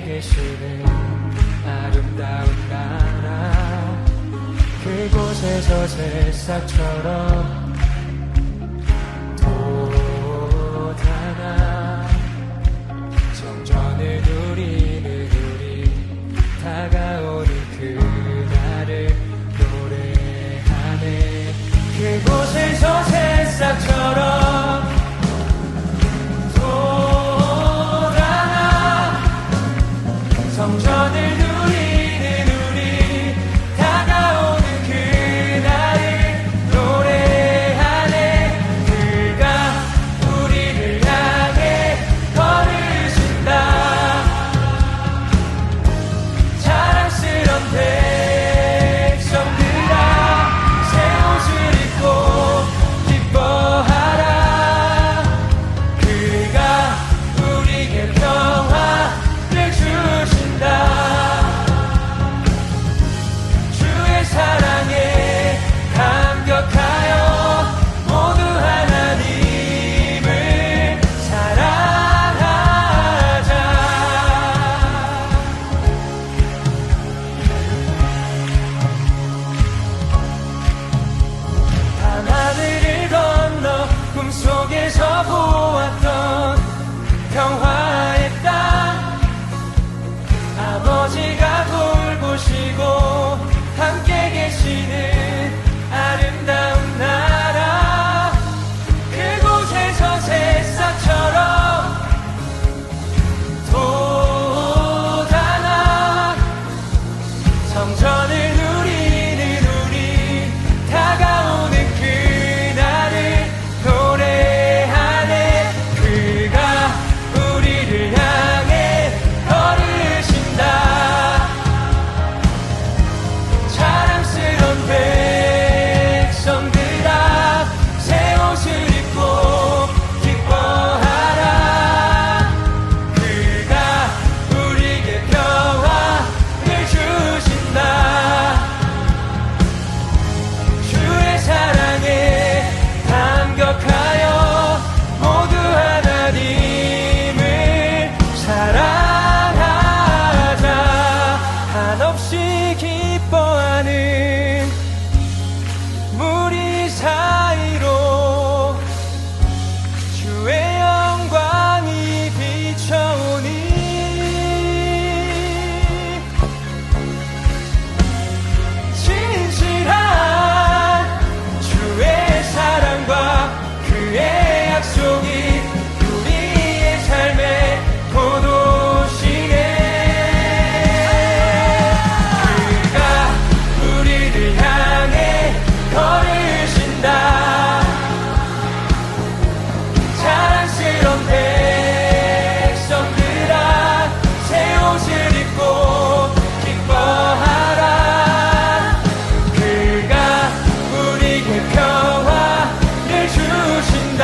계시는 아름다운 나라, 그곳에서 새싹처럼 돋아나 성전을 누리는 우리, 다가오는 그날을 노래하네. 그곳에서 새싹처럼 돋아나 성전을 누리는 우리, 다가오는 그날을 노래하네. 그가 우리를 향해 걸으신다. 자랑스런 백성들아, 새 옷을 입고 기뻐하라. 그가 우리에게 평화를 주신다. 주의 사랑에 감격하여 모두 하나님을 사랑하자. 밤하늘을 건너 꿈속에서 보았던 평화의 땅, 아버지가 돌보시고 함께 계시는 아름다운 나라, 그곳에서 새싹처럼 돋아나 성전을 누리는 우리, 다가오는 그날을 노래하네. 그가 우리를 향해 걸으신다. 자랑스런 백성들아, 새 옷을 입고 기뻐하라. 그가 우리에게 평화를 주신다. 주의 사랑에 감격하여 모두 하나님을 사랑하자. 한없이 기뻐하는 무리 사이로 주의 영광이 비춰오니, 진실한 주의 사랑과 그의 약속이 우리의 삶의 포도시네. 그가 우리를 향해 걸으신다. 자랑스런 백성들아, 새 옷을 입고 기뻐하라. 그가 우리에게 평화를 주신다.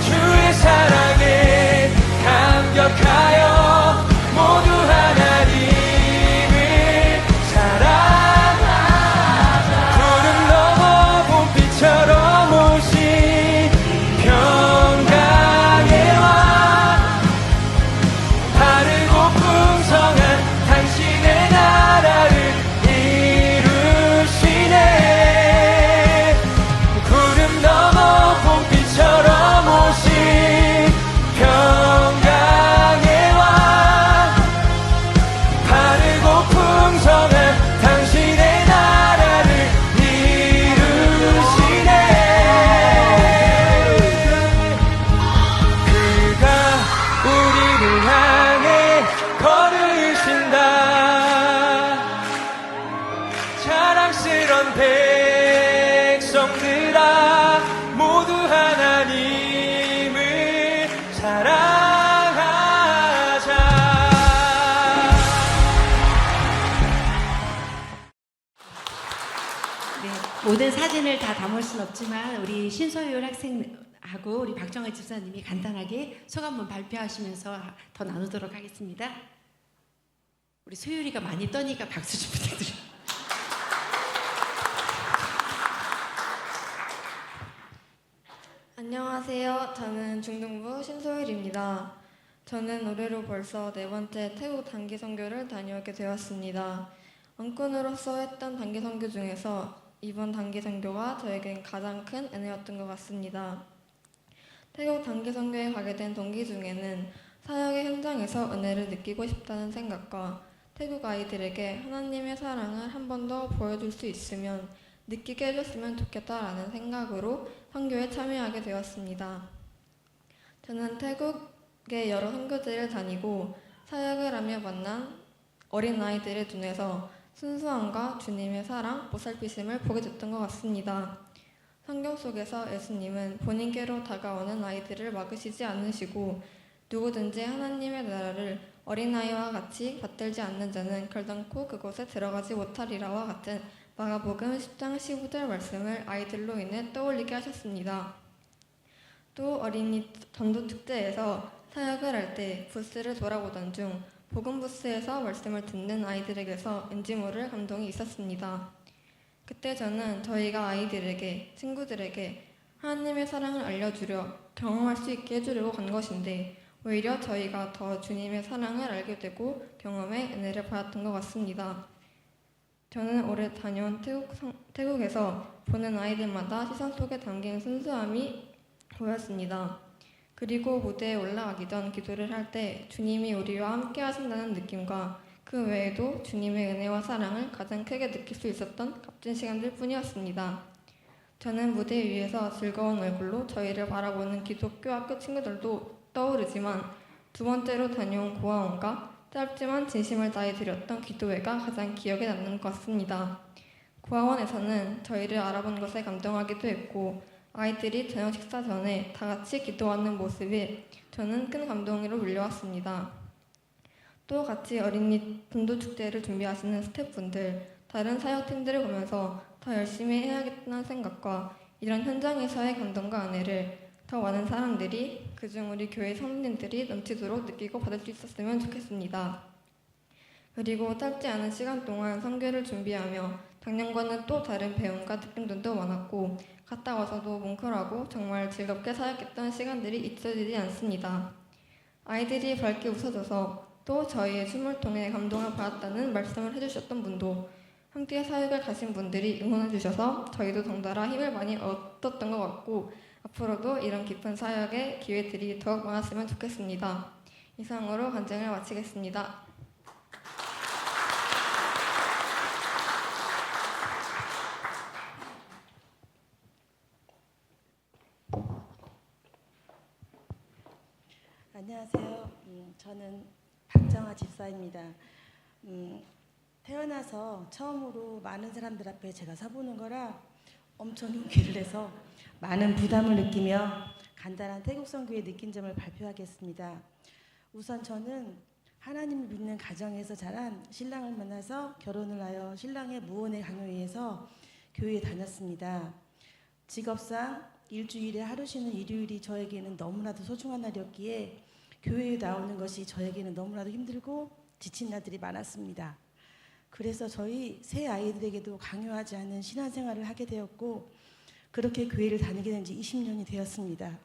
주의 사랑에 감격하여 모두 하나님을 사랑하자. 구름 넘어 봄비처럼 오신 평강의 왕, 바르고 풍성한 당신의 나라를 이루시네. 구름 넘어 봄비처럼 오신 평강의 왕, 바르고 풍성한 당신의 나라를 이루시네. 그가 우리를 향해 걸으신다. 자랑스런 백성들아, 모두 하나님을 사랑하자. 네, 모든 사진을 다 담을 순 없지만 우리 신소율 학생하고 우리 박정혜 집사님이 간단하게 소감문 발표하시면서 더 나누도록 하겠습니다. 우리 소율이가 많이 떠니까 박수 좀 부탁드립니다. 안녕하세요. 저는 중등부 신소율입니다. 저는 올해로 벌써 4번째 태국 단기 선교를 다녀오게 되었습니다. 안건으로서 했던 단기 선교 중에서 이번 단기 선교가 저에겐 가장 큰 은혜였던 것 같습니다. 태국 단기 선교에 가게 된 동기 중에는 사역의 현장에서 은혜를 느끼고 싶다는 생각과 태국 아이들에게 하나님의 사랑을 한 번 더 보여줄 수 있으면 느끼게 해줬으면 좋겠다라는 생각으로 선교에 참여하게 되었습니다. 저는 태국의 여러 선교지를 다니고 사역을 하며 만난 어린아이들의 눈에서 순수함과 주님의 사랑, 보살피심을 보게 됐던 것 같습니다. 성경 속에서 예수님은 본인께로 다가오는 아이들을 막으시지 않으시고 누구든지 하나님의 나라를 어린아이와 같이 받들지 않는 자는 결단코 그곳에 들어가지 못하리라와 같은 마가복음 10장 15절 말씀을 아이들로 인해 떠올리게 하셨습니다. 또 어린이 전도 축제에서 사역을 할 때 부스를 돌아보던 중 복음 부스에서 말씀을 듣는 아이들에게서 왠지 모를 감동이 있었습니다. 그때 저는 저희가 아이들에게, 친구들에게 하나님의 사랑을 알려주려 경험할 수 있게 해주려고 간 것인데 오히려 저희가 더 주님의 사랑을 알게 되고 경험의 은혜를 받았던 것 같습니다. 저는 올해 다녀온 태국에서 보는 아이들마다 시선 속에 담긴 순수함이 보였습니다. 그리고 무대에 올라가기 전 기도를 할 때 주님이 우리와 함께 하신다는 느낌과 그 외에도 주님의 은혜와 사랑을 가장 크게 느낄 수 있었던 값진 시간들 뿐이었습니다. 저는 무대 위에서 즐거운 얼굴로 저희를 바라보는 기독교 학교 친구들도 떠오르지만 두 번째로 다녀온 고아원과 짧지만 진심을 다해 드렸던 기도회가 가장 기억에 남는 것 같습니다. 고아원에서는 저희를 알아본 것에 감동하기도 했고 아이들이 저녁 식사 전에 다 같이 기도하는 모습에 저는 큰 감동으로 밀려왔습니다. 또 같이 어린이 전도 축제를 준비하시는 스태프분들, 다른 사역팀들을 보면서 더 열심히 해야겠다는 생각과 이런 현장에서의 감동과 은혜를 더 많은 사람들이, 그중 우리 교회 성도님들이 넘치도록 느끼고 받을 수 있었으면 좋겠습니다. 그리고 짧지 않은 시간 동안 선교를 준비하며 작년과는 또 다른 배움과 느낌들도 많았고 갔다 와서도 뭉클하고 정말 즐겁게 사역했던 시간들이 잊혀지지 않습니다. 아이들이 밝게 웃어줘서 또 저희의 춤을 통해 감동을 받았다는 말씀을 해주셨던 분도 함께 사역을 가신 분들이 응원해주셔서 저희도 덩달아 힘을 많이 얻었던 것 같고 앞으로도 이런 깊은 사역의 기회들이 더욱 많았으면 좋겠습니다. 이상으로 간증을 마치겠습니다. 안녕하세요. 저는 박정아 집사입니다. 태어나서 처음으로 많은 사람들 앞에 제가 서보는 거라 엄청 용기를 내서 많은 부담을 느끼며 간단한 태국 선교의 느낀 점을 발표하겠습니다. 우선 저는 하나님을 믿는 가정에서 자란 신랑을 만나서 결혼을 하여 신랑의 무혼의 강요에 의해서 교회에 다녔습니다. 직업상 일주일에 하루 쉬는 일요일이 저에게는 너무나도 소중한 날이었기에 교회에 나오는 것이 저에게는 너무나도 힘들고 지친 날들이 많았습니다. 그래서 저희 세 아이들에게도 강요하지 않은 신앙생활을 하게 되었고 그렇게 교회를 다니게 된 지 20년이 되었습니다.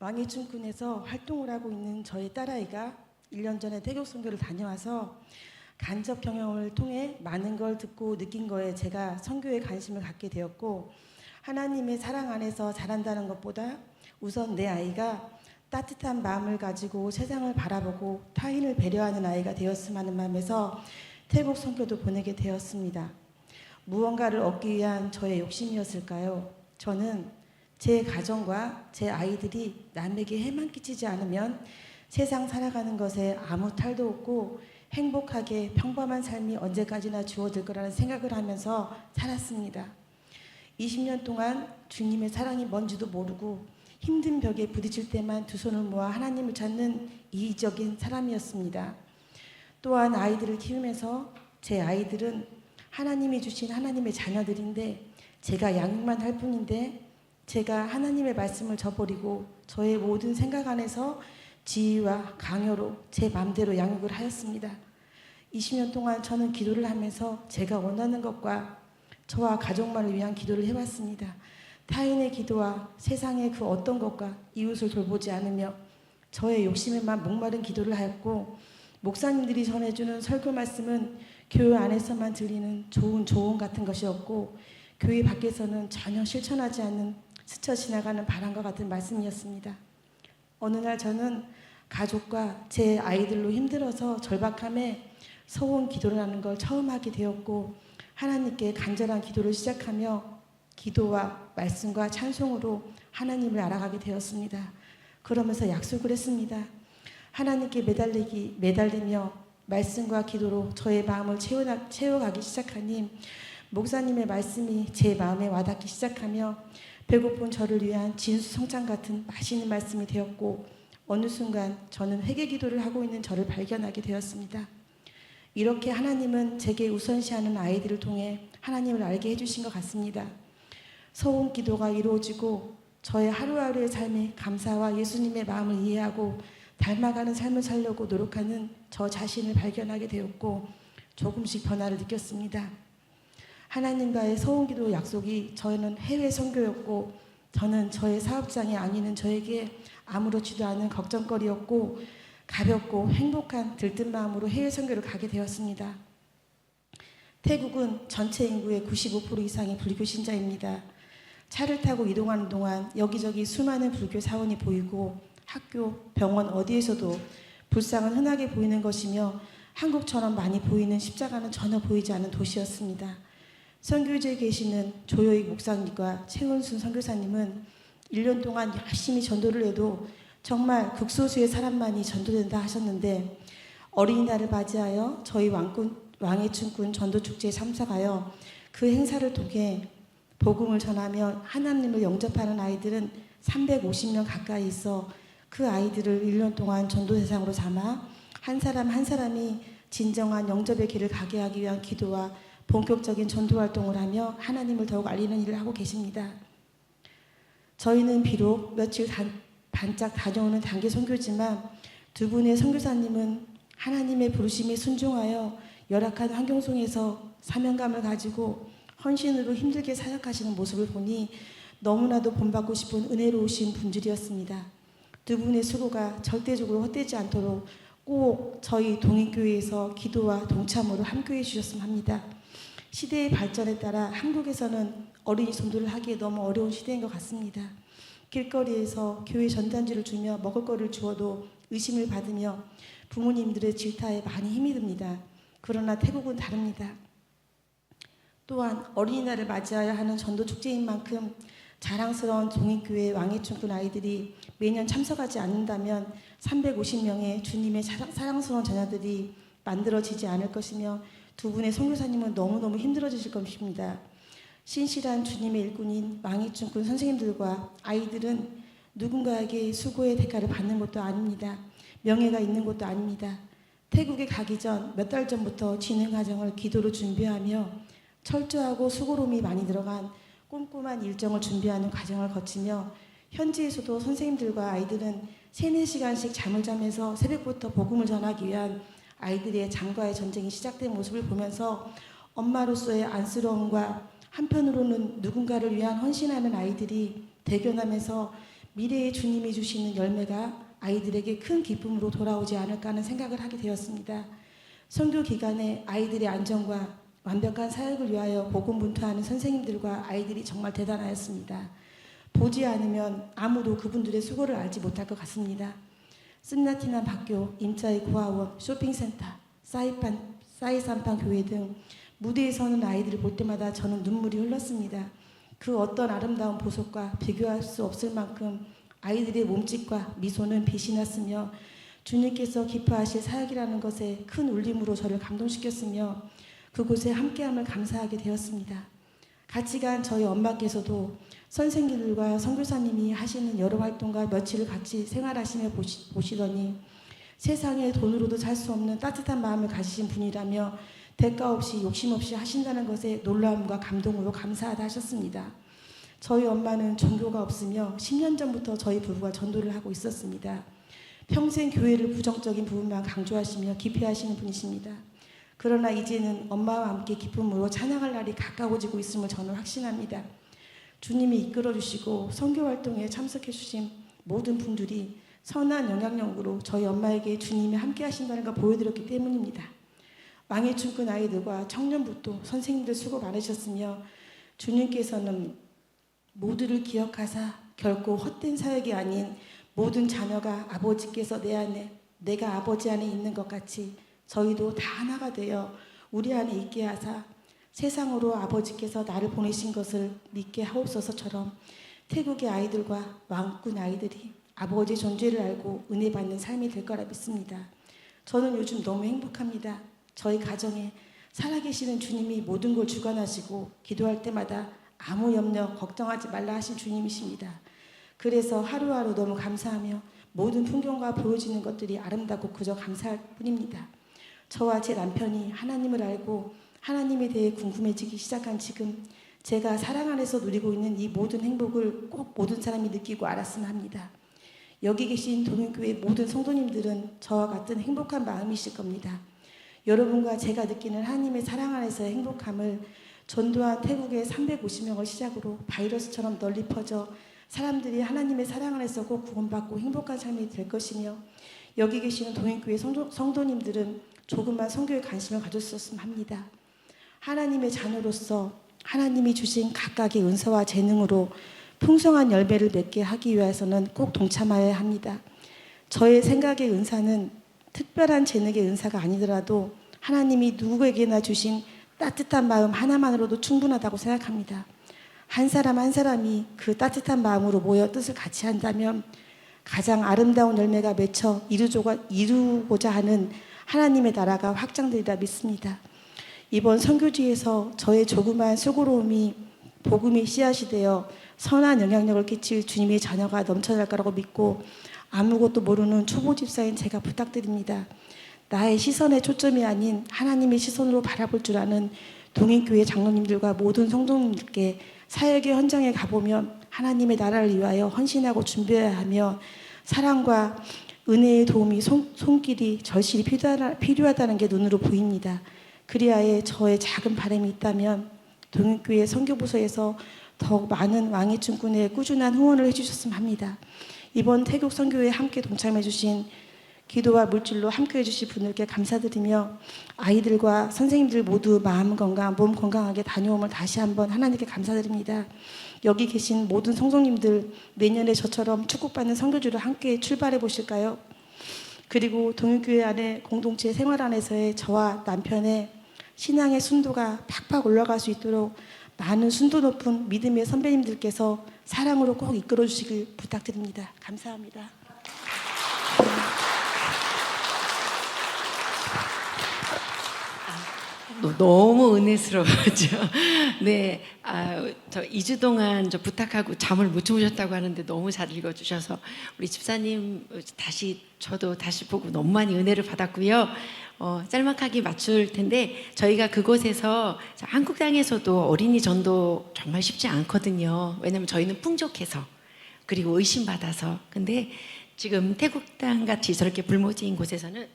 왕이춘군에서 활동을 하고 있는 저희 딸아이가 1년 전에 태국 선교를 다녀와서 간접 경험을 통해 많은 걸 듣고 느낀 거에 제가 선교에 관심을 갖게 되었고 하나님의 사랑 안에서 자란다는 것보다 우선 내 아이가 따뜻한 마음을 가지고 세상을 바라보고 타인을 배려하는 아이가 되었으면 하는 마음에서 태국 선교도 보내게 되었습니다. 무언가를 얻기 위한 저의 욕심이었을까요? 저는 제 가정과 제 아이들이 남에게 해만 끼치지 않으면 세상 살아가는 것에 아무 탈도 없고 행복하게 평범한 삶이 언제까지나 주어질 거라는 생각을 하면서 살았습니다. 20년 동안 주님의 사랑이 뭔지도 모르고 힘든 벽에 부딪힐 때만 두 손을 모아 하나님을 찾는 이기적인 사람이었습니다. 또한 아이들을 키우면서 제 아이들은 하나님이 주신 하나님의 자녀들인데 제가 양육만 할 뿐인데 제가 하나님의 말씀을 저버리고 저의 모든 생각 안에서 지위와 강요로 제 마음대로 양육을 하였습니다. 20년 동안 저는 기도를 하면서 제가 원하는 것과 저와 가족만을 위한 기도를 해왔습니다. 타인의 기도와 세상의 그 어떤 것과 이웃을 돌보지 않으며 저의 욕심에만 목마른 기도를 하였고 목사님들이 전해주는 설교 말씀은 교회 안에서만 들리는 좋은 조언 같은 것이었고 교회 밖에서는 전혀 실천하지 않는 스쳐 지나가는 바람과 같은 말씀이었습니다. 어느 날 저는 가족과 제 아이들로 힘들어서 절박함에 서원 기도를 하는 걸 처음 하게 되었고 하나님께 간절한 기도를 시작하며 기도와 말씀과 찬송으로 하나님을 알아가게 되었습니다. 그러면서 약속을 했습니다. 하나님께 매달리며 말씀과 기도로 저의 마음을 채워가기 시작하니 목사님의 말씀이 제 마음에 와닿기 시작하며 배고픈 저를 위한 진수성찬 같은 맛있는 말씀이 되었고 어느 순간 저는 회개 기도를 하고 있는 저를 발견하게 되었습니다. 이렇게 하나님은 제게 우선시하는 아이들을 통해 하나님을 알게 해주신 것 같습니다. 소원 기도가 이루어지고 저의 하루하루의 삶에 감사와 예수님의 마음을 이해하고 닮아가는 삶을 살려고 노력하는 저 자신을 발견하게 되었고 조금씩 변화를 느꼈습니다. 하나님과의 소원 기도 약속이 저는 해외 선교였고 저는 저의 사업장이 아니는 저에게 아무렇지도 않은 걱정거리였고 가볍고 행복한 들뜬 마음으로 해외 선교를 가게 되었습니다. 태국은 전체 인구의 95% 이상이 불교 신자입니다. 차를 타고 이동하는 동안 여기저기 수많은 불교 사원이 보이고 학교, 병원 어디에서도 불상은 흔하게 보이는 것이며 한국처럼 많이 보이는 십자가는 전혀 보이지 않는 도시였습니다. 선교지에 계시는 조효익 목사님과 최은순 선교사님은 1년 동안 열심히 전도를 해도 정말 극소수의 사람만이 전도된다 하셨는데 어린이날을 맞이하여 저희 왕해춘군 전도축제에 참석하여 그 행사를 통해 복음을 전하며 하나님을 영접하는 아이들은 350명 가까이 있어 그 아이들을 1년 동안 전도 대상으로 삼아 한 사람 한 사람이 진정한 영접의 길을 가게 하기 위한 기도와 본격적인 전도 활동을 하며 하나님을 더욱 알리는 일을 하고 계십니다. 저희는 비록 며칠 반짝 다녀오는 단기 선교지만 두 분의 선교사님은 하나님의 부르심에 순종하여 열악한 환경 속에서 사명감을 가지고 헌신으로 힘들게 사역하시는 모습을 보니 너무나도 본받고 싶은 은혜로우신 분들이었습니다. 두 분의 수고가 절대적으로 헛되지 않도록 꼭 저희 동익교회에서 기도와 동참으로 함께해 주셨으면 합니다. 시대의 발전에 따라 한국에서는 어린이 전도를 하기에 너무 어려운 시대인 것 같습니다. 길거리에서 교회 전단지를 주며 먹을 거를 주어도 의심을 받으며 부모님들의 질타에 많이 힘이 듭니다. 그러나 태국은 다릅니다. 또한 어린이날을 맞이하여 하는 전도 축제인 만큼 자랑스러운 동익교회 왕해춘군 아이들이 매년 참석하지 않는다면 350명의 주님의 사랑스러운 자녀들이 만들어지지 않을 것이며 두 분의 선교사님은 너무너무 힘들어지실 것입니다. 신실한 주님의 일꾼인 왕해춘군 선생님들과 아이들은 누군가에게 수고의 대가를 받는 것도 아닙니다. 명예가 있는 것도 아닙니다. 태국에 가기 전 몇 달 전부터 진행 과정을 기도로 준비하며 철저하고 수고로움이 많이 들어간 꼼꼼한 일정을 준비하는 과정을 거치며 현지에서도 선생님들과 아이들은 3-4시간씩 잠을 자면서 새벽부터 복음을 전하기 위한 아이들의 잠과의 전쟁이 시작된 모습을 보면서 엄마로서의 안쓰러움과 한편으로는 누군가를 위한 헌신하는 아이들이 대견하면서 미래의 주님이 주시는 열매가 아이들에게 큰 기쁨으로 돌아오지 않을까 하는 생각을 하게 되었습니다. 선교 기간에 아이들의 안전과 완벽한 사역을 위하여 복음분투하는 선생님들과 아이들이 정말 대단하였습니다. 보지 않으면 아무도 그분들의 수고를 알지 못할 것 같습니다. 쓴나티난 학교, 임자의 고아원, 쇼핑센터, 사이산판 교회 등 무대에 서는 아이들을 볼 때마다 저는 눈물이 흘렀습니다. 그 어떤 아름다운 보석과 비교할 수 없을 만큼 아이들의 몸짓과 미소는 빛이 났으며 주님께서 기뻐하실 사역이라는 것에 큰 울림으로 저를 감동시켰으며 그곳에 함께함을 감사하게 되었습니다. 같이 간 저희 엄마께서도 선생님들과 선교사님이 하시는 여러 활동과 며칠을 같이 생활하시며 보시더니 세상에 돈으로도 살 수 없는 따뜻한 마음을 가지신 분이라며 대가 없이 욕심 없이 하신다는 것에 놀라움과 감동으로 감사하다 하셨습니다. 저희 엄마는 종교가 없으며 10년 전부터 저희 부부가 전도를 하고 있었습니다. 평생 교회를 부정적인 부분만 강조하시며 기피하시는 분이십니다. 그러나 이제는 엄마와 함께 기쁨으로 찬양할 날이 가까워지고 있음을 저는 확신합니다. 주님이 이끌어주시고 선교활동에 참석해 주신 모든 분들이 선한 영향력으로 저희 엄마에게 주님이 함께 하신다는 걸 보여드렸기 때문입니다. 왕의 춤꾼 아이들과 청년부도 선생님들 수고 많으셨으며 주님께서는 모두를 기억하사 결코 헛된 사역이 아닌 모든 자녀가 아버지께서 내 안에 내가 아버지 안에 있는 것 같이 저희도 다 하나가 되어 우리 안에 있게 하사 세상으로 아버지께서 나를 보내신 것을 믿게 하옵소서처럼 태국의 아이들과 왕꾼 아이들이 아버지의 존재를 알고 은혜 받는 삶이 될 거라 믿습니다. 저는 요즘 너무 행복합니다. 저희 가정에 살아계시는 주님이 모든 걸 주관하시고 기도할 때마다 아무 염려 걱정하지 말라 하신 주님이십니다. 그래서 하루하루 너무 감사하며 모든 풍경과 보여지는 것들이 아름답고 그저 감사할 뿐입니다. 저와 제 남편이 하나님을 알고 하나님에 대해 궁금해지기 시작한 지금 제가 사랑 안에서 누리고 있는 이 모든 행복을 꼭 모든 사람이 느끼고 알았으면 합니다. 여기 계신 동행교회 모든 성도님들은 저와 같은 행복한 마음이실 겁니다. 여러분과 제가 느끼는 하나님의 사랑 안에서의 행복함을 전도한 태국의 350명을 시작으로 바이러스처럼 널리 퍼져 사람들이 하나님의 사랑 안에서 꼭 구원받고 행복한 삶이 될 것이며 여기 계시는 동행교회 성도님들은 조금만 선교에 관심을 가졌으면 합니다. 하나님의 자녀로서 하나님이 주신 각각의 은사와 재능으로 풍성한 열매를 맺게 하기 위해서는 꼭 동참하여야 합니다. 저의 생각의 은사는 특별한 재능의 은사가 아니더라도 하나님이 누구에게나 주신 따뜻한 마음 하나만으로도 충분하다고 생각합니다. 한 사람 한 사람이 그 따뜻한 마음으로 모여 뜻을 같이 한다면 가장 아름다운 열매가 맺혀 이루고자 하는 하나님의 나라가 확장되리라 믿습니다. 이번 선교지에서 저의 조그마한 수고로움이 복음의 씨앗이 되어 선한 영향력을 끼칠 주님의 자녀가 넘쳐날 거라고 믿고 아무것도 모르는 초보 집사인 제가 부탁드립니다. 나의 시선의 초점이 아닌 하나님의 시선으로 바라볼 줄 아는 동행교회 장로님들과 모든 성도님들께 사역의 현장에 가보면 하나님의 나라를 위하여 헌신하고 준비해야 하며 사랑과 은혜의 도움이 손길이 절실히 필요하다는 게 눈으로 보입니다. 그리하여 저의 작은 바람이 있다면 동행교회 선교부서에서 더욱 많은 왕의 춤꾼의 꾸준한 후원을 해주셨으면 합니다. 이번 태국 선교에 함께 동참해 주신 기도와 물질로 함께해 주신 분들께 감사드리며 아이들과 선생님들 모두 마음 건강, 몸 건강하게 다녀옴을 다시 한번 하나님께 감사드립니다. 여기 계신 모든 성도님들 내년에 저처럼 축복받는 선교주를 함께 출발해 보실까요? 그리고 동일교회 안에 공동체 생활 안에서의 저와 남편의 신앙의 순도가 팍팍 올라갈 수 있도록 많은 순도 높은 믿음의 선배님들께서 사랑으로 꼭 이끌어 주시길 부탁드립니다. 감사합니다. 너무 은혜스러워죠. 네, 저 2주 동안 저 부탁하고 잠을 못 주무셨다고 하는데 너무 잘 읽어주셔서 우리 집사님 저도 다시 보고 너무 많이 은혜를 받았고요. 짤막하게 맞출 텐데 저희가 그곳에서 한국 땅에서도 어린이 전도 정말 쉽지 않거든요. 왜냐하면 저희는 풍족해서 그리고 의심받아서. 근데 지금 태국 땅 같이 저렇게 불모지인 곳에서는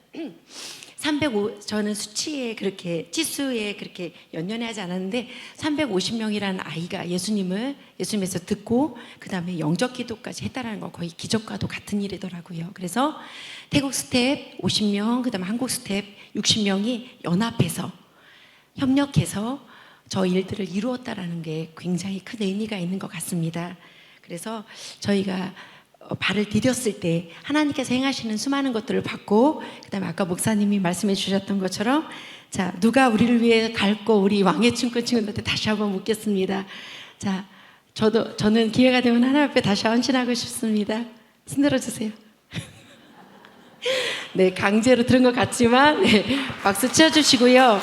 저는 수치에 그렇게 치수에 그렇게 연연하지 않았는데 350명이라는 아이가 예수님에서 듣고 그 다음에 영적 기도까지 했다라는 거 거의 기적과도 같은 일이더라고요. 그래서 태국 스텝 50명, 그 다음에 한국 스텝 60명이 연합해서 협력해서 저 일들을 이루었다라는 게 굉장히 큰 의미가 있는 것 같습니다. 그래서 저희가 발을 디뎠을 때 하나님께서 행하시는 수많은 것들을 받고 그다음에 아까 목사님이 말씀해 주셨던 것처럼 자 누가 우리를 위해 갈고 우리 왕의 춤꾼 친구들한테 다시 한번 묻겠습니다. 자 저는 기회가 되면 하나님 앞에 다시 헌신하고 싶습니다. 손 들어주세요. 네, 강제로 들은 것 같지만 네, 박수 치워주시고요.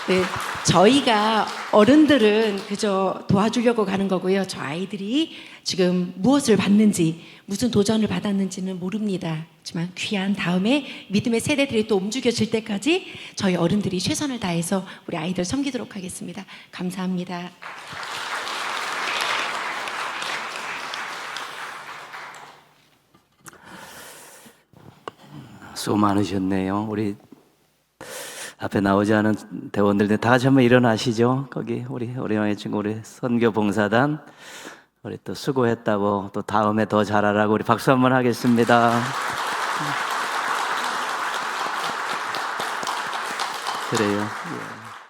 네, 저희가 어른들은 그저 도와주려고 가는 거고요. 저 아이들이 지금 무엇을 받는지 무슨 도전을 받았는지는 모릅니다. 하지만 귀한 다음에 믿음의 세대들이 또 움직여질 때까지 저희 어른들이 최선을 다해서 우리 아이들 섬기도록 하겠습니다. 감사합니다. 수고 많으셨네요. 우리 앞에 나오지 않은 대원들 다 같이 한번 일어나시죠. 거기 우리 왕의 친구 우리 선교 봉사단 우리 또 수고했다고 또 다음에 더 잘하라고 우리 박수 한번 하겠습니다. 그래요. 예.